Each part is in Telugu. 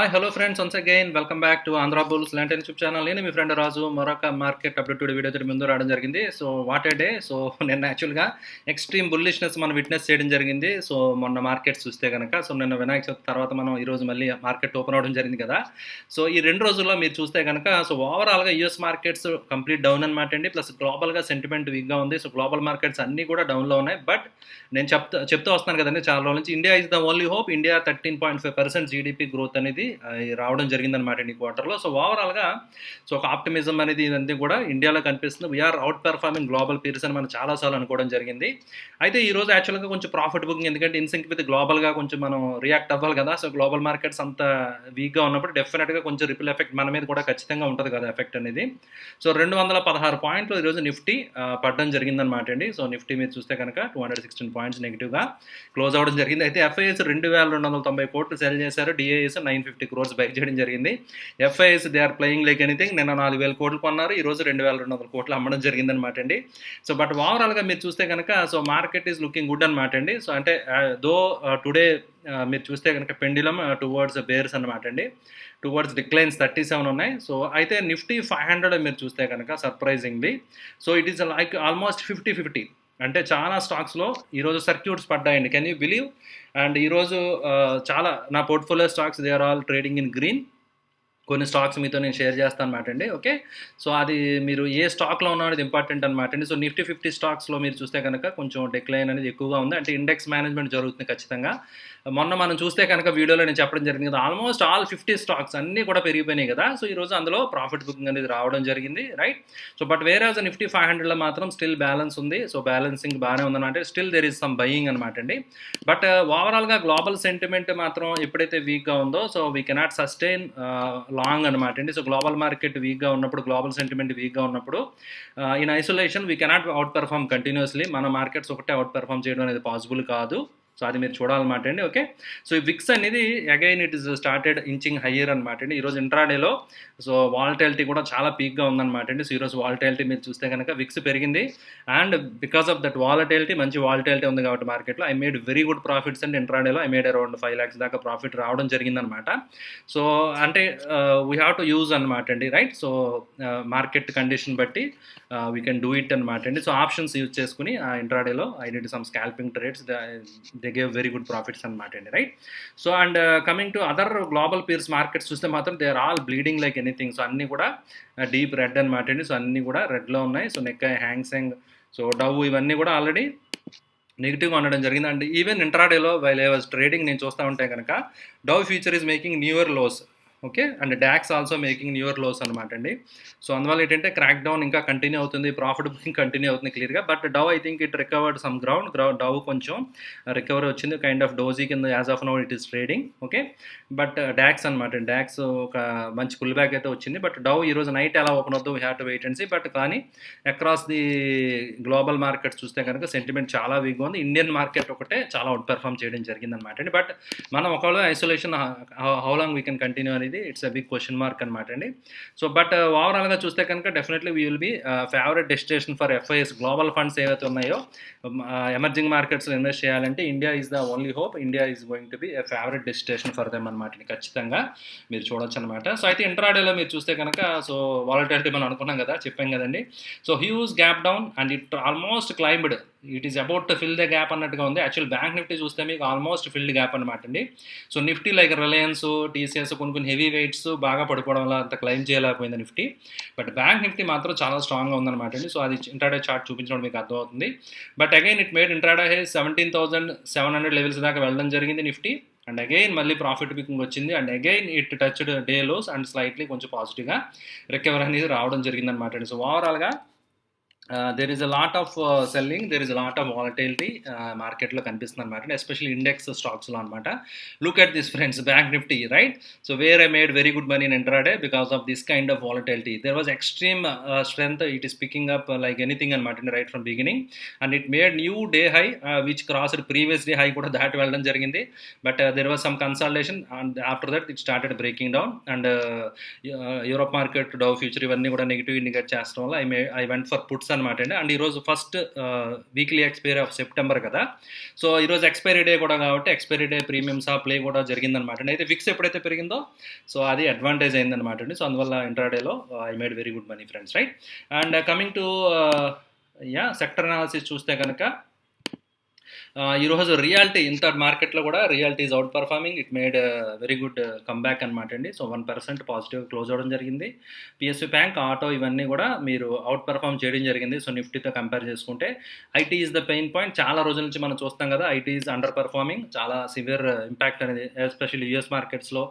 Hi hello friends, once again welcome back to Andhra Bulls లాంటి యూట్యూబ్ ఛానల్. నేను మీ ఫ్రెండ్ రాజు మరొక మార్కెట్ అప్డేట్ వీడియో ముందు రావడం జరిగింది. So what a day. So నిన్న యాక్చువల్గా ఎక్స్ట్రీమ్ బుల్లిష్నెస్ మనం విట్నెస్ చేయడం జరిగింది. సో మొన్న మార్కెట్ చూస్తే కనుక నిన్న వినాయక చవితి తర్వాత మనం ఈరోజు మళ్ళీ మార్కెట్ ఓపెన్ అవ్వడం జరిగింది కదా. సో ఈ 2 రోజుల్లో మీరు చూస్తే కనుక ఓవరాల్గా యూఎస్ మార్కెట్స్ కంప్లీట్ డౌన్ అనమాట అండి. ప్లస్ గ్లోబల్గా సెంటిమెంట్ వీక్గా ఉంది. సో గ్లోబల్ మార్కెట్స్ అన్నీ కూడా డౌన్లో ఉన్నాయి. బట్ నేను చెప్తూ వస్తున్నాను కదండి చాలా రోజుల నుంచి, India is the only hope. India 13.5% GDP growth అనేది రావడం జరిగిందనమాట ఈ క్వార్టర్లో. సో ఓవరాల్గా ఒక ఆప్టిమిజం అనేది ఇదంతా కూడా ఇండియాలో కనిపిస్తుంది. We are outperforming global peers అని మనం చాలాసార్లు అనుకోవడం జరిగింది. అయితే ఈ రోజు యాక్చువల్గా కొంచెం ప్రాఫిట్ బుకింగ్, ఎందుకంటే ఇన్సింక్ విత్ గ్లోబల్గా కొంచెం మనం రియాక్ట్ అవ్వాలి కదా. సో గ్లోబల్ మార్కెట్స్ అంత వీక్గా ఉన్నప్పుడు డెఫినెట్గా కొంచెం రిపిల్ ఎఫెక్ట్ మన మీద కూడా ఖచ్చితంగా ఉంటుంది కదా ఎఫెక్ట్ అనేది. సో 216 పాయింట్లు ఈరోజు నిఫ్టీ పడడం జరిగిందనమాట అండి. సో నిఫ్టీ మీరు చూస్తే కనుక 216 పాయింట్స్ నెగిటివ్గా క్లోజ్ అవ్వడం జరిగింది. అయితే ఎఫ్ఐఎస్ 2290 కోట్లు సెల్ చేశారు. డిఐఎస్ 950 crores బై చేయడం జరిగింది. FIIs they are playing like anything. నిన్న 4000 కోట్లు కొన్నారు, ఈ రోజు 2200 కోట్లు అమ్మడం జరిగిందనమాట అండి. సో బట్ ఓవరాల్గా మీరు చూస్తే కనుక మార్కెట్ ఈజ్ లుకింగ్ గుడ్ అనమాట అండి. సో అంటే దో టుడే మీరు చూస్తే కనుక పెండిలం టువర్డ్స్ బేర్స్ అనమాట అండి. టువర్డ్స్ డిక్లైన్స్ 37 ఉన్నాయి. సో అయితే నిఫ్టీ 500 మీరు చూస్తే కనుక surprisingly so it is like almost 50-50. అంటే చాలా స్టాక్స్లో ఈరోజు సర్క్యూట్స్ పడ్డాయండి. Can you believe? అండ్ ఈరోజు చాలా నా portfolio stocks they are all trading in green. కొన్ని స్టాక్స్ మీతో నేను షేర్ చేస్తాను అనమాట అండి. ఓకే, సో అది మీరు ఏ స్టాక్లో ఉన్నా అనేది ఇంపార్టెంట్ అనమాట అండి. సో నిఫ్టీ 50 స్టాక్స్లో మీరు చూస్తే కనుక కొంచెం డిక్లైన్ అనేది ఎక్కువగా ఉంది. అంటే ఇండెక్స్ మేనేజ్మెంట్ జరుగుతుంది ఖచ్చితంగా. మొన్న మనం చూస్తే కనుక వీడియోలో నేను చెప్పడం జరిగింది కదా, ఆల్మోస్ట్ ఆల్ 50 స్టాక్స్ అన్నీ కూడా పెరిగిపోయినాయి కదా. సో ఈరోజు అందులో ప్రాఫిట్ బుకింగ్ అనేది రావడం జరిగింది, right. So but whereas Nifty 500లో మాత్రం స్టిల్ బ్యాలెన్స్ ఉంది. సో బ్యాలెన్సింగ్ బాగానే ఉందన్నమాట. Still there is some buying అనమాట అండి. బట్ ఓవరాల్గా గ్లోబల్ సెంటిమెంట్ మాత్రం ఎప్పుడైతే వీక్గా ఉందో so we cannot sustain long అనమాట అండి. సో గ్లోబల్ మార్కెట్ వీక్గా ఉన్నప్పుడు, గ్లోబల్ సెంటిమెంట్ వీక్గా ఉన్నప్పుడు in isolation we cannot out perform continuously. మన మార్కెట్స్ ఒకటే అవుట్ పెర్ఫార్మ్ చేయడం అనేది పాసిబుల్ కాదు. సో అది మీరు చూడాలన్నమాట అండి. ఓకే, సో ఈ విక్స్ అనేది again it is started inching higher అనమాట అండి. ఈరోజు ఇంట్రాడేలో సో వాలటాలిటీ కూడా చాలా పీక్గా ఉందన్నమాట అండి. సో ఈరోజు వాలటాలిటీ మీరు చూస్తే కనుక విక్స్ పెరిగింది. And because of that volatility, మంచి వాలటాలిటీ ఉంది కాబట్టి మార్కెట్లో I made very good profits and ఇంట్రాడేలో ఐ మేడ్ అరౌండ్ 5 lakhs దాకా ప్రాఫిట్ రావడం జరిగిందనమాట. సో అంటే వీ హ్యావ్ టు యూజ్ అనమాట అండి, రైట్. సో మార్కెట్ కండిషన్ బట్టి వీ కెన్ డూ ఇట్ అనమాట అండి. సో ఆప్షన్స్ యూజ్ చేసుకుని ఇంట్రాడేలో I did some scalping trades, they gave very good profits అనమాట అండి, right. So and coming to other global peers markets చూస్తే మాత్రం they are all bleeding like anything. So అన్నీ కూడా డీప్ రెడ్ అనమాట అండి. సో అన్నీ కూడా రెడ్లో ఉన్నాయి. So Nikkei, Hang Seng, so Dow ఇవన్నీ కూడా ఆల్రెడీ నెగిటివ్గా ఉండడం జరిగింది. అండ్ ఈవెన్ ఇంట్రాడేలో వైల్ ఐ వాజ్ ట్రేడింగ్ నేను చూస్తూ ఉంటే కనుక Dow future is making newer lows. Okay, and DAX also making newer lows అనమాట అండి. సో అందువల్ల ఏంటంటే క్రాక్ డౌన్ ఇంకా కంటిన్యూ అవుతుంది, ప్రాఫిట్ బుకింగ్ కంటిన్యూ అవుతుంది క్లియర్గా. But Dow I think it recovered some ground. Dow కొంచెం రికవరీ వచ్చింది, కైండ్ ఆఫ్ డోజీ కింద as of now it is trading. Okay, but DAX అనమాట, డాక్స్ ఒక మంచి పుల్ బ్యాక్ అయితే వచ్చింది. బట్ డవ్ ఈరోజు నైట్ ఎలా ఓపెన్ అవుతుందో we have to wait and see. But కానీ అక్రాస్ ది గ్లోబల్ మార్కెట్ చూస్తే కనుక సెంటిమెంట్ చాలా వీక్గా ఉంది. ఇండియన్ మార్కెట్ ఒకటే చాలా అవుట్ పెర్ఫార్మ్ చేయడం జరిగింది అనమాట అండి. బట్ మనం ఒకవేళ isolation how long we can continue అనేది it's a big question mark అనమాట అండి. సో బట్ ఓవరాల్గా చూస్తే కనుక definitely we will be favourite destination for FIs. Global funds ఏవైతే ఉన్నాయో ఎమర్జింగ్ మార్కెట్స్లో ఇన్వెస్ట్ చేయాలంటే India is the only hope. India is going to be a favourite destination for them అనమాట. ఖచ్చితంగా మీరు చూడొచ్చు అనమాట. సో అయితే ఇంట్రాడేలో మీరు చూస్తే కనుక సో వాలటాలిటీ మనం అనుకున్నాం కదా, చెప్పాం కదండి. So huge gap down and it almost climbed. It is about to fill the gap అన్నట్టుగా ఉంది. యాక్చువల్ బ్యాంక్ నిఫ్టీ చూస్తే మీకు ఆల్మోస్ట్ ఫిల్డ్ గ్యాప్ అనమాట అండి. So Nifty like Reliance, TCS కొన్ని హెవీ వెయిట్స్ బాగా పడిపోవడం వల్ల అంత క్లైమ్ చేయలేకపోయింది నిఫ్టీ. బట్ బ్యాంక్ నిఫ్టీ మాత్రం చాలా స్ట్రాంగ్గా ఉందన్నమాట అండి. సో అది ఇంట్రాడే చార్ట్ చూపించడం మీకు అర్థమవుతుంది. But again it made intraday 17,700 levels దాకా వెళ్ళడం జరిగింది నిఫ్టీ. అండ్ అగైన్ మళ్ళీ ప్రాఫిట్ బుకింగ్ వచ్చింది. And again it touched day lows and slightly కొంచెం పాజిటివ్గా రికవర్ అనేది రావడం జరిగిందనమాట అండి. సో ఓవరాల్గా there is a lot of selling, there is a lot of volatility మార్కెట్లో కనిపిస్తుంది అనమాట, ఎస్పెషల్లీ ఇండెక్స్ స్టాక్స్లో అనమాట. Look at this friends, bank Nifty, right. So where I made very good money in intraday because of this kind of volatility. There was extreme strength, it is picking up like anything అనమాట right from beginning. And it made new day high which crossed previous day high కూడా దాటి వెళ్ళడం జరిగింది. But there was some consultation and after that it started breaking down. And Europe market, Dove future ఇవన్నీ కూడా నెగిటివ్ ఇండికేట్ చేస్తడం వల్ల ఐ వెంట్ ఫర్ పుట్స్ అనమాట అండి. అండ్ ఈరోజు first weekly expiry of September కదా, సో ఈరోజు ఎక్స్పైరీ డే కూడా కాబట్టి ఎక్స్పైరీ డే ప్రీమియమ్స్ ఆ ప్లే కూడా జరిగిందనమాట అండి. అయితే విక్స్ ఎప్పుడైతే పెరిగిందో సో అది అడ్వాంటేజ్ అయిందనమాట అండి. సో అందువల్ల ఇంట్రాడేలో I made very good money friends, right. And coming to sector analysis చూస్తే కనుక ఈరోజు రియాలిటీ ఇంత మార్కెట్లో కూడా reality is outperforming. It made very good comeback అనమాట అండి. సో 1% పాజిటివ్ క్లోజ్ అవ్వడం జరిగింది. పిఎస్యూ బ్యాంక్, ఆటో ఇవన్నీ కూడా మీరు అవుట్ పర్ఫార్మ్ చేయడం జరిగింది. సో నిఫ్టీతో కంపేర్ చేసుకుంటే IT is the pain point. చాలా రోజుల నుంచి మనం చూస్తాం కదా, ఐటీ ఈజ్ అండర్ పర్ఫార్మింగ్. చాలా సివియర్ ఇంపాక్ట్ అనేది ఎస్పెషల్లీ యూఎస్ మార్కెట్స్లో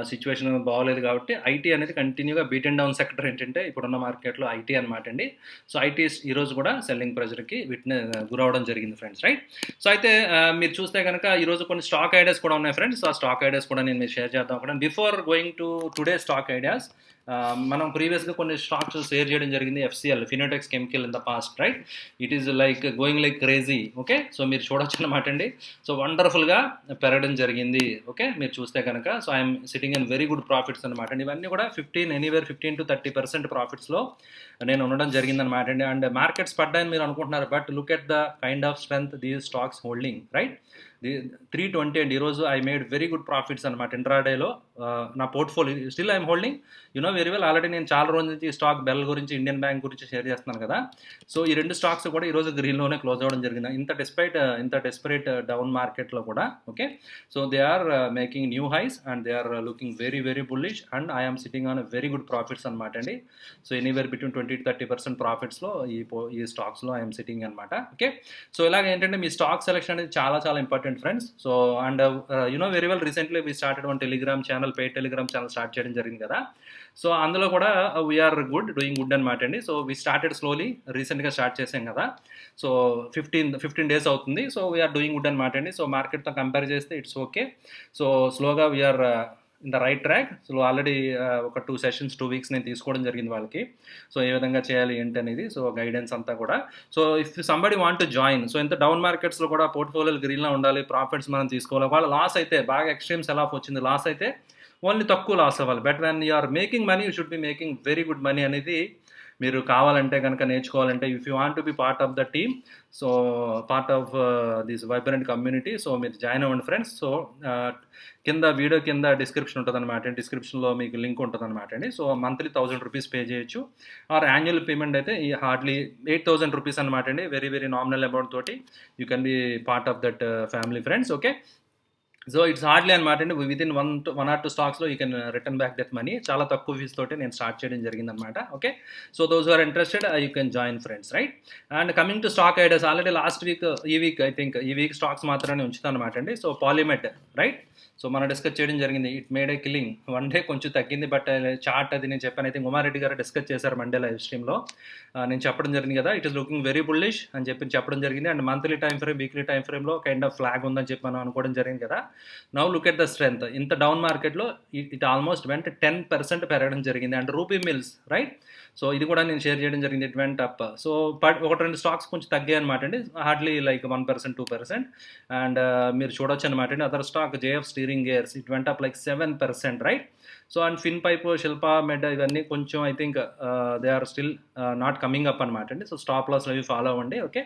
సిచ్యువేషన్ బాగోలేదు కాబట్టి ఐటీ అనేది కంటిన్యూగా బీట్ అండ్ డౌన్ సెక్టర్ ఏంటంటే ఇప్పుడున్న మార్కెట్లో ఐటీ అనమాట అండి. సో ఐటీ ఈరోజు కూడా సెల్లింగ్ ప్రెజర్కి గురవడం జరిగింది ఫ్రెండ్స్, రైట్. సో అయితే మీరు చూస్తే కనుక ఈరోజు కొన్ని స్టాక్ ఐడియాస్ కూడా ఉన్నాయి ఫ్రెండ్స్. ఆ స్టాక్ ఐడియాస్ కూడా నేను మీరు షేర్ చేద్దాం అనుకుంటాను. Before going to today stock ideas, మనం ప్రీవియస్గా కొన్ని స్టాక్స్ షేర్ చేయడం జరిగింది. FCL, Finolex chemical in the past, right. It is like going like crazy. Okay, so మీరు చూడొచ్చు అనమాట అండి. సో వండర్ఫుల్గా పెరగడం జరిగింది. ఓకే, మీరు చూస్తే కనుక so I'm sitting in very good profits అనమాట అండి. ఇవన్నీ కూడా 15 to 30% ప్రాఫిట్స్లో నేను ఉండడం జరిగిందనమాట అండి. అండ్ మార్కెట్స్ పడ్డాయని మీరు అనుకుంటున్నారు, but look at the kind of strength these stocks holding, right. 320 అండి. ఈరోజు I made very good profits అనమాట ఇంట్రాడేలో. నా portfolio still I'm holding, very well. Already నేను చాలా రోజుల నుంచి ఈ స్టాక్ బెల్ గురించి, ఇండియన్ బ్యాంక్ గురించి షేర్ చేస్తున్నాను కదా. సో ఈ రెండు స్టాక్స్ కూడా ఈరోజు గ్రీన్లోనే క్లోజ్ అవ్వడం జరిగింది. ఇంత డెస్పరేట్ డౌన్ మార్కెట్లో కూడా. Okay, so they are making new highs and they are looking very very bullish and I'm sitting on very good profits అనమాట అండి. సో ఎనీవేర్ బిట్వీన్ 20 to 30% ప్రాఫిట్స్లో ఈ స్టాక్స్లో ఐఎమ్ సిట్టింగ్ అనమాట. ఓకే, సో ఇలాగ ఏంటంటే మీ స్టాక్ సెలెక్షన్ అనేది చాలా చాలా important friends. So and very well, recently we started one Telegram channel, paid Telegram channel start చేయడం జరిగింది కదా. సో అందులో కూడా వీఆర్ డూయింగ్ గుడ్ అనమాట అండి. సో వీ స్టార్టెడ్ స్లోలీ, రీసెంట్గా స్టార్ట్ చేసాం కదా. సో 15 days అవుతుంది. సో వీఆర్ డూయింగ్ గుడ్ అనమాట అండి. సో మార్కెట్తో కంపేర్ చేస్తే ఇట్స్ ఓకే. సో స్లోగా we're in the right track. So already ఒక 2 sessions 2 weeks నేను తీసుకోవడం జరిగింది వాళ్ళకి. సో ఏ విధంగా చేయాలి ఏంటి అనేది, సో గైడెన్స్ అంతా కూడా. So if somebody want to join, so ఇంత డౌన్ మార్కెట్స్లో కూడా పోర్ట్ఫోలియోలు గ్రీన్లో ఉండాలి, ప్రాఫిట్స్ మనం తీసుకోవాలి. వాళ్ళ లాస్ అయితే బాగా ఎక్స్ట్రీమ్ సెల్ ఆఫ్ వచ్చింది, లాస్ అయితే ఓన్లీ తక్కువ లాస్ అవ్వాలి. But when you are making money you should be making very good money అనేది మీరు కావాలంటే కనుక నేర్చుకోవాలంటే, if you want to be part of the team, so part of this vibrant community, so మీరు జాయిన్ అవ్వండి ఫ్రెండ్స్. సో కింద వీడియో కింద డిస్క్రిప్షన్ ఉంటుంది అనమాట. డిస్క్రిప్షన్లో మీకు లింక్ ఉంటుంది అనమాట అండి. సో మంత్లీ 1000 రూపీస్ పే చేయొచ్చు, ఆర్ యాన్యువల్ పేమెంట్ అయితే ఈ హార్డ్లీ 8000 రూపీస్ అనమాట అండి. వెరీ వెరీ నామినల్ అమౌంట్ తోటి you can be part of that family friends. Okay, so it's hardly అనమాట అండి. వితిన్ 1 or 2 స్టాక్స్లో you can return back that money. చాలా తక్కువ ఫీజు తోటి నేను స్టార్ట్ చేయడం జరిగిందనమాట. Okay, so those are interested you can join friends, right. And coming to stock ideas, already last week ఈ వీక్ స్టాక్స్ మాత్రమే ఉంచుతాను అనమాట అండి. So Polymed, right. సో మనం డిస్కస్ చేయడం జరిగింది. It made a killing. 1 day కొంచెం తగ్గింది, బట్ చార్ట్ అది నేను చెప్పాను. అయితే ఉమారెడ్డి గారు డిస్కస్ చేశారు మండే లైవ్ స్ట్రీమ్లో. నేను చెప్పడం జరిగింది కదా, it is looking very bullish అని చెప్పడం జరిగింది. And monthly time frame, weekly time ఫ్రేమ్లో కైండ్ ఆఫ్ ఫ్లాగ్ ఉందని చెప్పి మనం అనుకోవడం జరిగింది కదా. Now look at the strength. ఇంత డౌన్ మార్కెట్లో ఇట్ ఆల్మోస్ట్ వెంట 10% పెరగడం జరిగింది. And Ruby Mills, right. So ఇది కూడా నేను షేర్ చేయడం జరిగింది. It went up. So 1-2 stocks కొంచెం తగ్గాయి అనమాట అండి, హార్డ్లీ లైక్ 1% 2%. అండ్ మీరు చూడొచ్చు అనమాట అండి. Other stock ZF steering gears, it went up like 7%, right. So and fin pipe, Shilpa med ఇవన్నీ కొంచెం I think they are still not coming up అనమాట అండి. సో స్టాప్ లాస్ అవి ఫాలో అవ్వండి. ఓకే,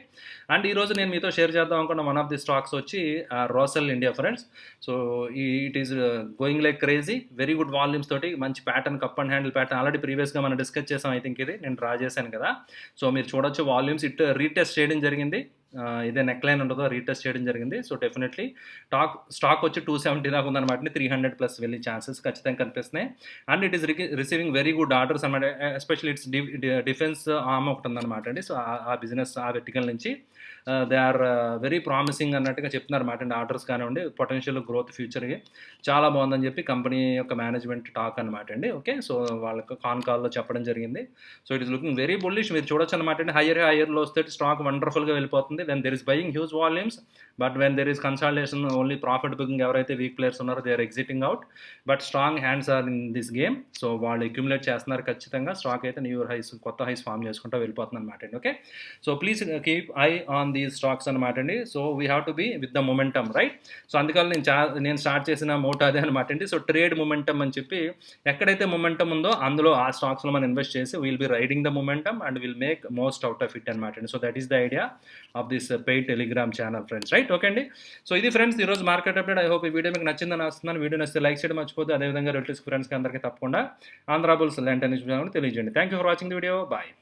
అండ్ ఈరోజు నేను మీతో షేర్ చేద్దాం అనుకున్న వన్ ఆఫ్ ది స్టాక్స్ వచ్చి Rossell India friends. So it is going like crazy, very good volumes తోటి మంచి pattern, cup and handle pattern. Already ప్రీవియస్గా మనం డిస్కస్ చేసాం. ఐ థింక్ ఇది నేను డ్రా చేశాను కదా. సో మీరు చూడొచ్చు వాల్యూమ్స్ ఇట్ రీటెస్ట్ చేయడం జరిగింది. ఇదే నెక్ లైన్ ఉండదో రీటెస్ట్ చేయడం జరిగింది. సో డెఫినెట్లీ స్టాక్ వచ్చి 270 దాకా ఉందన్నమాట. 300+ వెళ్ళే ఛాన్సెస్ ఖచ్చితంగా కనిపిస్తున్నాయి. And it is receiving very good orders అనమాట. ఎస్పెషల్లీ ఇట్స్ డిఫెన్స్ ఆర్మ్ ఒకటి ఉందన్నమాట అండి. సో ఆ బిజినెస్, ఆ వెర్టికల్ నుంచి దే ఆర్ వెరీ ప్రామిసింగ్ అన్నట్టుగా చెప్తున్నారు అనమాట అండి. ఆర్డర్స్ కానివ్వండి, పొటెన్షియల్ గ్రోత్ ఫ్యూచర్కి చాలా బాగుందని చెప్పి కంపెనీ యొక్క మేనేజ్మెంట్ టాక్ అనమాట అండి. ఓకే, సో వాళ్ళకి కాన్ కాల్లో చెప్పడం జరిగింది. So it is looking very bullish. మీరు చూడొచ్చు అనమాట అండి. హైయర్లో వస్తే స్టాక్ వండర్ఫుల్గా వెళ్ళిపోతుంది when there is buying huge volumes. But when there is consolidation, only profit booking ఎవరైతే వీక్ ప్లేయర్స్ ఉన్నారో they are exiting out. But strong hands are in this game. So వాళ్ళు అక్యుములేట్ చేస్తున్నారు ఖచ్చితంగా. స్టాక్ అయితే న్యూ హైస్, కొత్త హైస్ ఫామ్ చేసుకుంటూ వెళ్ళిపోతుంది అనమాట అండి. Okay, so please keep eye on these stocks అనమాట అండి. So we have to be with the momentum, right? So అందుకని నేను స్టార్ట్ చేసిన మోటో అదే అనమాట అండి. సో ట్రేడ్ మొమెంటమ్ అని చెప్పి ఎక్కడైతే మొమెంటమ్ ఉందో అందులో ఆ స్టాక్స్లో మనం ఇన్వెస్ట్ చేసి will be riding the momentum and will make most out of it అనమాట అండి. So that is the idea of this paid Telegram channel friends, right? Okay అండి. సో ఇది ఫ్రెండ్స్ ఈరోజు మార్కెట్ అప్డేట్. ఐ హోప్ ఈ వీడియో మీకు నచ్చిందని వస్తున్నాను. వీడియో నచ్చితే లైక్ చేయడం మర్చిపోతే, అదేవిధంగా రిలేటివ్స్ ఫ్రెండ్స్కి అందరికీ తప్పకుండా ఆంధ్ర బుల్స్ లాంటి ఛానల్ తెలియజేయండి. Thank you for watching the video. Bye.